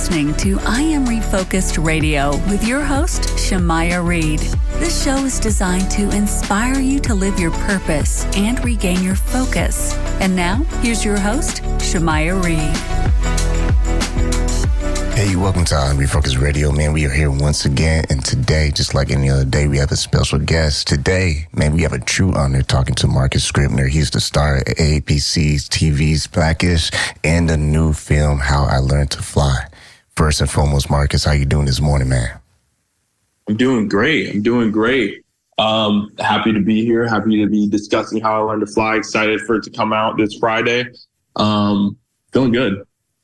listening to I Am Refocused Radio with your host, Shamaya Reed. This show is designed to inspire you to live your purpose and regain your focus. And now, here's your host, Shamaya Reed. Hey, welcome to I Am Refocused Radio, man. We are here once again, and today, just like any other day, we have a special guest. Today, man, we have a true honor talking to Marcus Scribner. He's the star of AAPC's TV's Blackish and the new film, How I Learned to Fly. First and foremost, Marcus, how you doing this morning, man? I'm doing great. Happy to be here. Happy to be discussing How I Learned to Fly. Excited for it to come out this Friday. Feeling good.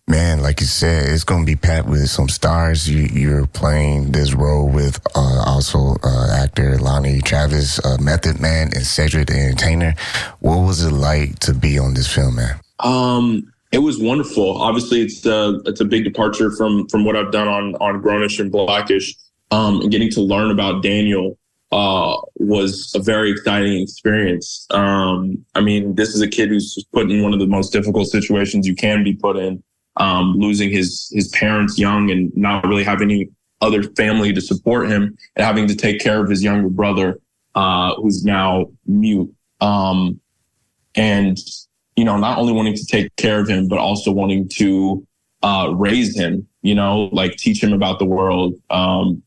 Man, like you said, it's going to be packed with some stars. You're playing this role with also actor Lonnie Chavis, Method Man, and Cedric the Entertainer. What was it like to be on this film, man? It was wonderful. Obviously, it's a big departure from what I've done on Grownish and Blackish. And getting to learn about Daniel was a very exciting experience. This is a kid who's put in one of the most difficult situations you can be put in. Losing his parents young and not really having any other family to support him, and having to take care of his younger brother, who's now mute. And, not only wanting to take care of him, but also wanting to raise him, teach him about the world,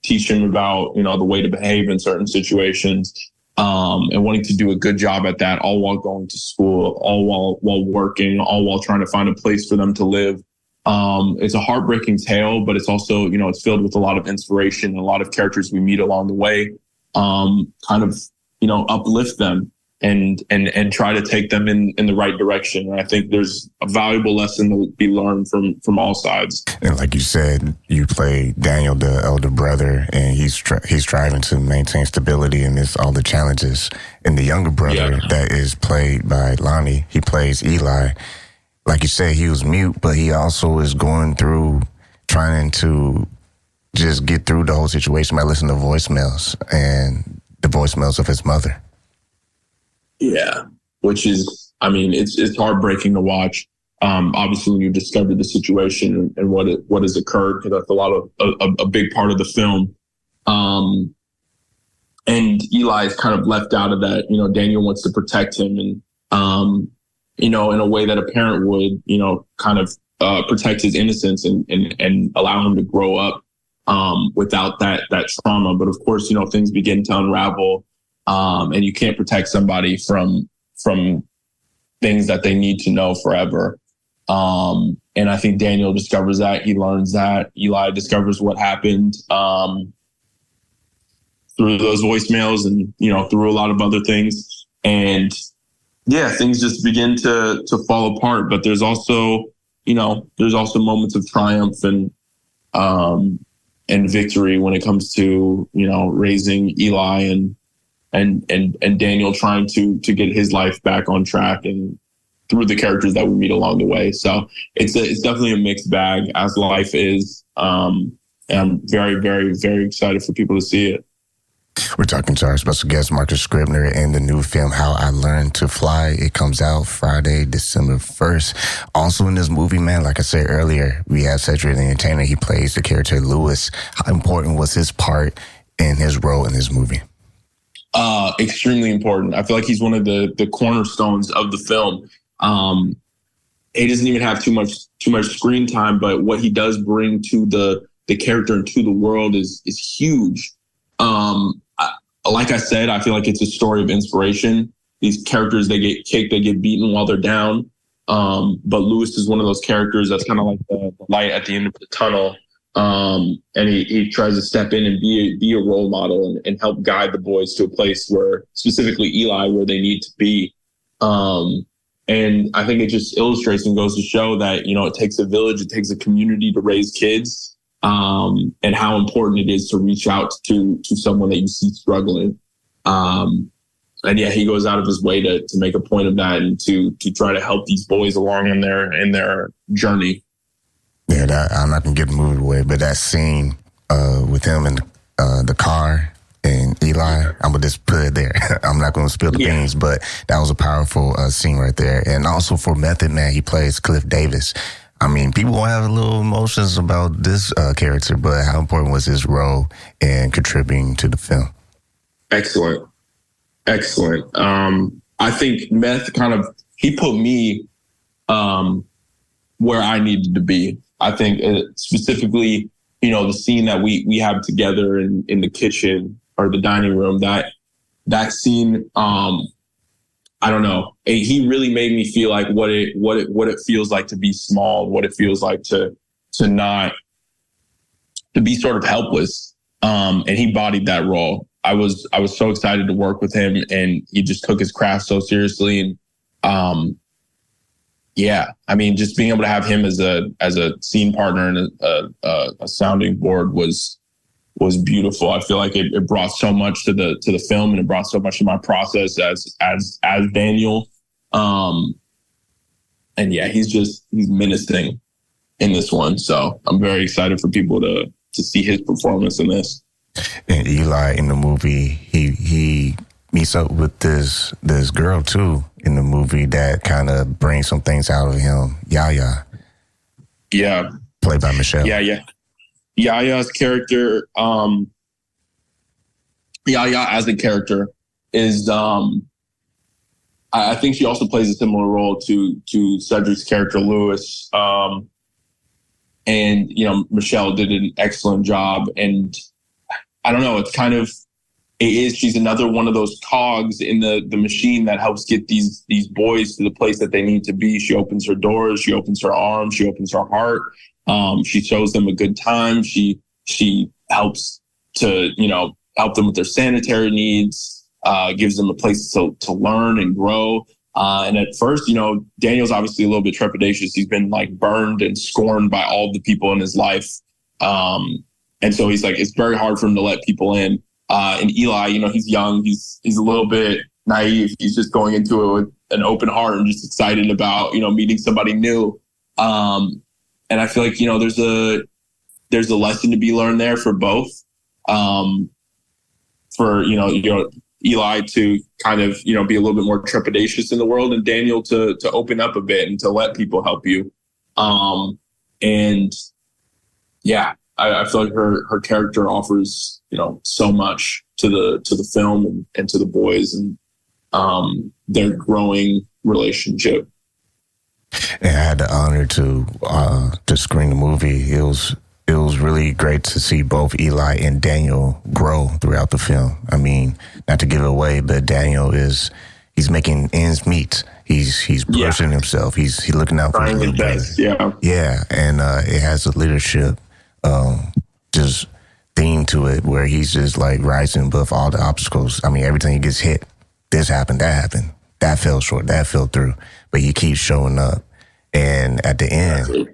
teach him about, the way to behave in certain situations, and wanting to do a good job at that, all while going to school, all while working, all while trying to find a place for them to live. It's a heartbreaking tale, but it's also, it's filled with a lot of inspiration and a lot of characters we meet along the way, uplift them and try to take them in the right direction. And I think there's a valuable lesson to be learned from all sides. And like you said, you play Daniel, the elder brother, and he's striving to maintain stability amidst all the challenges. And the younger brother that is played by Lonnie, he plays Eli. Like you said, he was mute, but he also is going through trying to just get through the whole situation by listening to voicemails and the voicemails of his mother. Yeah, which is, it's heartbreaking to watch. Obviously, when you discover the situation and what has occurred, because that's a big part of the film. And Eli is kind of left out of that. Daniel wants to protect him and, in a way that a parent would, protect his innocence and allow him to grow up without that trauma. But of course, things begin to unravel, and you can't protect somebody from things that they need to know forever. And I think Daniel discovers that. He learns that. Eli discovers what happened through those voicemails and, through a lot of other things. And things just begin to fall apart, but there's also moments of triumph and victory when it comes to, raising Eli and Daniel trying to get his life back on track and through the characters that we meet along the way. So it's definitely a mixed bag, as life is. And I'm very, very, very excited for people to see it. We're talking to our special guest, Marcus Scribner, and the new film, How I Learned to Fly. It comes out Friday, December 1st. Also in this movie, man, like I said earlier, we have Cedric the Entertainer. He plays the character Lewis. How important was his part in his role in this movie? Extremely important. I feel like he's one of the cornerstones of the film. He doesn't even have too much screen time, but what he does bring to the character and to the world is huge. Like I said, I feel like it's a story of inspiration. These characters, they get kicked, they get beaten while they're down. But Lewis is one of those characters that's kind of like the light at the end of the tunnel. And he tries to step in and be a role model and help guide the boys to a place where, specifically Eli, where they need to be. And I think it just illustrates and goes to show that, it takes a village, it takes a community to raise kids. And how important it is to reach out to someone that you see struggling. And he goes out of his way to make a point of that and to try to help these boys along in their journey. Yeah, I'm not gonna give the movie away, but that scene with him in the car and Eli, I'm gonna just put it there. I'm not gonna spill the beans, but that was a powerful scene right there. And also for Method Man, he plays Cliff Davis. I mean, people will have little emotions about this character, but how important was his role in contributing to the film? Excellent. I think Meth he put me where I needed to be. I think specifically, the scene that we have together in the kitchen or the dining room, that scene, I don't know. He really made me feel like what it feels like to be small, what it feels like to be sort of helpless. And he bodied that role. I was so excited to work with him, and he just took his craft so seriously. And just being able to have him as a scene partner and a sounding board was beautiful. I feel like it brought so much to the film, and it brought so much to my process as Daniel. He's menacing in this one. So I'm very excited for people to see his performance in this. And Eli in the movie, he meets up with this girl too in the movie that kind of brings some things out of him. Yaya. Yeah. Played by Michelle. Yeah. Yaya's character, Yaya as a character is, I think she also plays a similar role to Cedric's character, Lewis. Michelle did an excellent job. And I don't know, she's another one of those cogs in the machine that helps get these boys to the place that they need to be. She opens her doors, she opens her arms, she opens her heart. She shows them a good time. She helps to, help them with their sanitary needs, gives them a place to learn and grow. And at first, Daniel's obviously a little bit trepidatious. He's been burned and scorned by all the people in his life. And so he's it's very hard for him to let people in. And Eli, he's young. He's a little bit naive. He's just going into it with an open heart and just excited about, meeting somebody new. And I feel like, there's a lesson to be learned there for both. For Eli to kind of, be a little bit more trepidatious in the world, and Daniel to open up a bit and to let people help you. I feel like her character offers, so much to the film and to the boys and their growing relationship. And I had the honor to screen the movie. It was really great to see both Eli and Daniel grow throughout the film. I mean, not to give it away, but Daniel he's making ends meet. He's pushing himself. He's looking out for his little best. Yeah. And it has a leadership just theme to it where he's just rising above all the obstacles. I mean, everything he gets hit, this happened, that happened, that fell short, that fell through, but he keeps showing up. And at the end,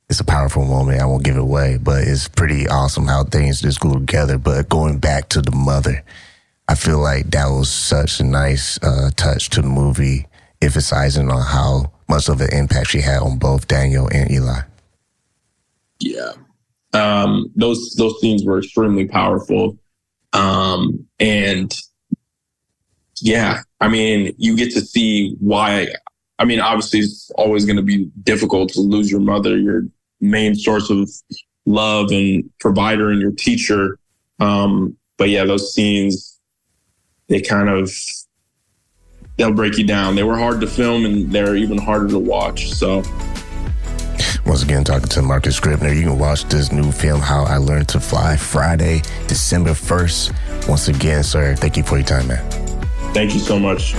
it's a powerful moment. I won't give it away, but it's pretty awesome how things just glue together. But going back to the mother, I feel like that was such a nice touch to the movie, emphasizing on how much of an impact she had on both Daniel and Eli. Yeah. Those scenes were extremely powerful. You get to see why. I mean, obviously it's always going to be difficult to lose your mother, your main source of love and provider and your teacher. Those scenes, they'll break you down. They were hard to film, and they're even harder to watch. So once again, talking to Marcus Scribner. You can watch this new film, How I Learned to Fly, Friday, December 1st. Once again, sir, thank you for your time, man. Thank you so much.